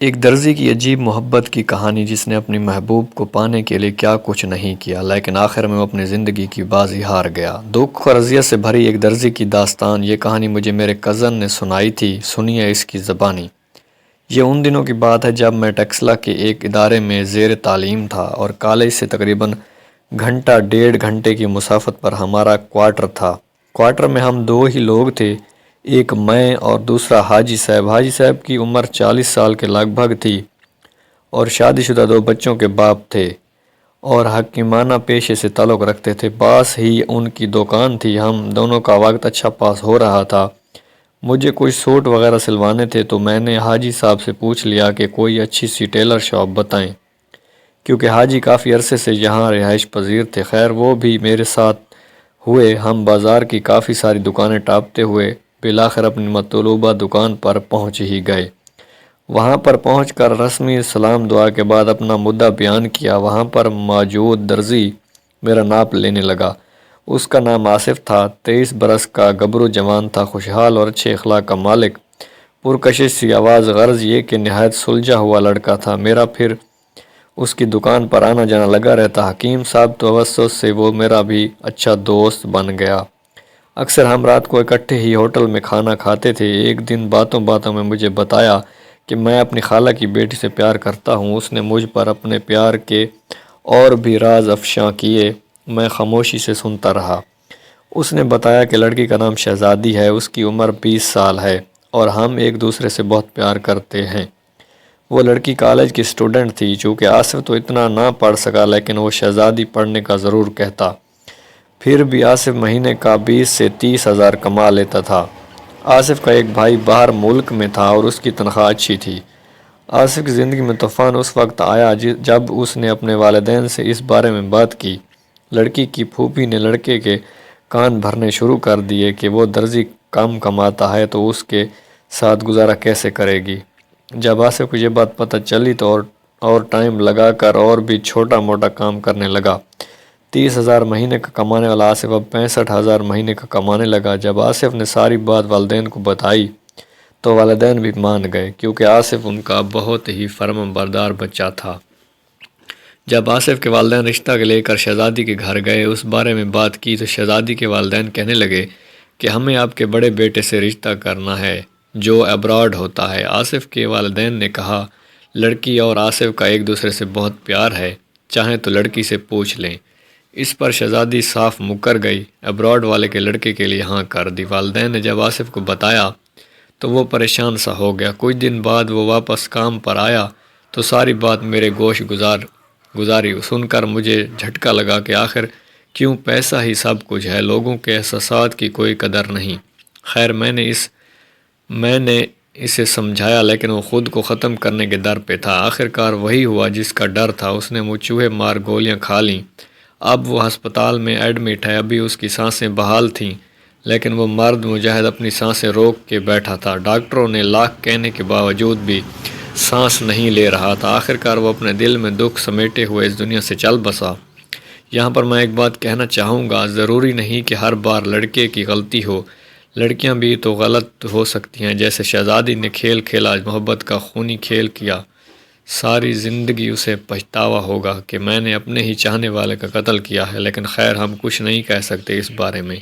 ایک درزی کی عجیب محبت کی کہانی جس نے اپنی محبوب کو پانے کے لیے کیا کچھ نہیں کیا، لیکن آخر میں وہ اپنی زندگی کی بازی ہار گیا۔ دکھ اور اذیت سے بھری ایک درزی کی داستان۔ یہ کہانی مجھے میرے کزن نے سنائی تھی، سنیے اس کی زبانی۔ یہ ان دنوں کی بات ہے جب میں ٹیکسلا کے ایک ادارے میں زیر تعلیم تھا اور کالج سے تقریباً گھنٹہ ڈیڑھ گھنٹے کی مسافت پر ہمارا کوارٹر تھا۔ کوارٹر میں ہم دو ہی لوگ تھے، ایک میں اور دوسرا حاجی صاحب۔ حاجی صاحب کی عمر 40 سال کے لگ بھگ تھی اور شادی شدہ دو بچوں کے باپ تھے اور حکیمانہ پیشے سے تعلق رکھتے تھے۔ پاس ہی ان کی دکان تھی۔ ہم دونوں کا وقت اچھا پاس ہو رہا تھا۔ مجھے کچھ سوٹ وغیرہ سلوانے تھے تو میں نے حاجی صاحب سے پوچھ لیا کہ کوئی اچھی سی ٹیلر شاپ بتائیں، کیونکہ حاجی کافی عرصے سے یہاں رہائش پذیر تھے۔ خیر وہ بھی میرے ساتھ ہوئے۔ ہم بازار کی کافی ساری دکانیں ٹاپتے ہوئے بالآخر اپنی مطلوبہ دکان پر پہنچ ہی گئے۔ وہاں پر پہنچ کر رسمی سلام دعا کے بعد اپنا مدعا بیان کیا۔ وہاں پر موجود درزی میرا ناپ لینے لگا۔ اس کا نام آصف تھا، 23 برس کا گبرو جوان تھا، خوشحال اور اچھے اخلاق کا مالک، پرکشش سی آواز، غرض یہ کہ نہایت سلجھا ہوا لڑکا تھا۔ میرا پھر اس کی دکان پر آنا جانا لگا رہتا۔ حکیم صاحب توسط سے وہ میرا بھی اچھا دوست بن گیا۔ اکثر ہم رات کو اکٹھے ہی ہوٹل میں کھانا کھاتے تھے۔ ایک دن باتوں باتوں میں مجھے بتایا کہ میں اپنی خالہ کی بیٹی سے پیار کرتا ہوں۔ اس نے مجھ پر اپنے پیار کے اور بھی راز افشاں کیے۔ میں خاموشی سے سنتا رہا۔ اس نے بتایا کہ لڑکی کا نام شہزادی ہے، اس کی عمر 20 سال ہے اور ہم ایک دوسرے سے بہت پیار کرتے ہیں۔ وہ لڑکی کالج کی اسٹوڈنٹ تھی، چونکہ آصف تو اتنا نہ پڑھ سکا لیکن وہ شہزادی پڑھنے کا ضرور کہتا۔ پھر بھی آصف مہینے کا 20 سے 30 ہزار کما لیتا تھا۔ آصف کا ایک بھائی باہر ملک میں تھا اور اس کی تنخواہ اچھی تھی۔ آصف کی زندگی میں طوفان اس وقت آیا جب اس نے اپنے والدین سے اس بارے میں بات کی۔ لڑکی کی پھوپھی نے لڑکے کے کان بھرنے شروع کر دیے کہ وہ درزی کم کماتا ہے تو اس کے ساتھ گزارا کیسے کرے گی۔ جب آصف کو یہ بات پتہ چلی تو اور ٹائم لگا کر اور بھی چھوٹا موٹا کام کرنے لگا۔ 30 ہزار مہینے کا کمانے والا آصف اب 65 ہزار مہینے کا کمانے لگا۔ جب آصف نے ساری بات والدین کو بتائی تو والدین بھی مان گئے، کیونکہ آصف ان کا بہت ہی فرمان بردار بچہ تھا۔ جب آصف کے والدین رشتہ لے کر شہزادی کے گھر گئے، اس بارے میں بات کی تو شہزادی کے والدین کہنے لگے کہ ہمیں آپ کے بڑے بیٹے سے رشتہ کرنا ہے جو ابراڈ ہوتا ہے۔ آصف کے والدین نے کہا لڑکی اور آصف کا ایک دوسرے سے بہت پیار ہے، چاہیں تو لڑکی سے پوچھ لیں۔ اس پر شہزادی صاف مکر گئی، ابراڈ والے کے لڑکے کے لیے ہاں کر دی۔ والدین نے جب آصف کو بتایا تو وہ پریشان سا ہو گیا۔ کچھ دن بعد وہ واپس کام پر آیا تو ساری بات میرے گوش گزاری سن کر مجھے جھٹکا لگا کہ آخر کیوں پیسہ ہی سب کچھ ہے، لوگوں کے احساسات کی کوئی قدر نہیں۔ خیر میں نے اسے سمجھایا لیکن وہ خود کو ختم کرنے کے در پہ تھا۔ آخرکار وہی ہوا جس کا ڈر تھا، اس نے وہ چوہے مار گولیاں کھا لیں۔ اب وہ ہسپتال میں ایڈمٹ ہے۔ ابھی اس کی سانسیں بحال تھیں لیکن وہ مرد مجاہد اپنی سانسیں روک کے بیٹھا تھا۔ ڈاکٹروں نے لاکھ کہنے کے باوجود بھی سانس نہیں لے رہا تھا۔ آخرکار وہ اپنے دل میں دکھ سمیٹے ہوئے اس دنیا سے چل بسا۔ یہاں پر میں ایک بات کہنا چاہوں گا، ضروری نہیں کہ ہر بار لڑکے کی غلطی ہو، لڑکیاں بھی تو غلط ہو سکتی ہیں۔ جیسے شہزادی نے کھیل کھیلا، محبت کا خونی کھیل کیا، ساری زندگی اسے پچھتاوا ہوگا کہ میں نے اپنے ہی چاہنے والے کا قتل کیا ہے، لیکن خیر ہم کچھ نہیں کہہ سکتے اس بارے میں۔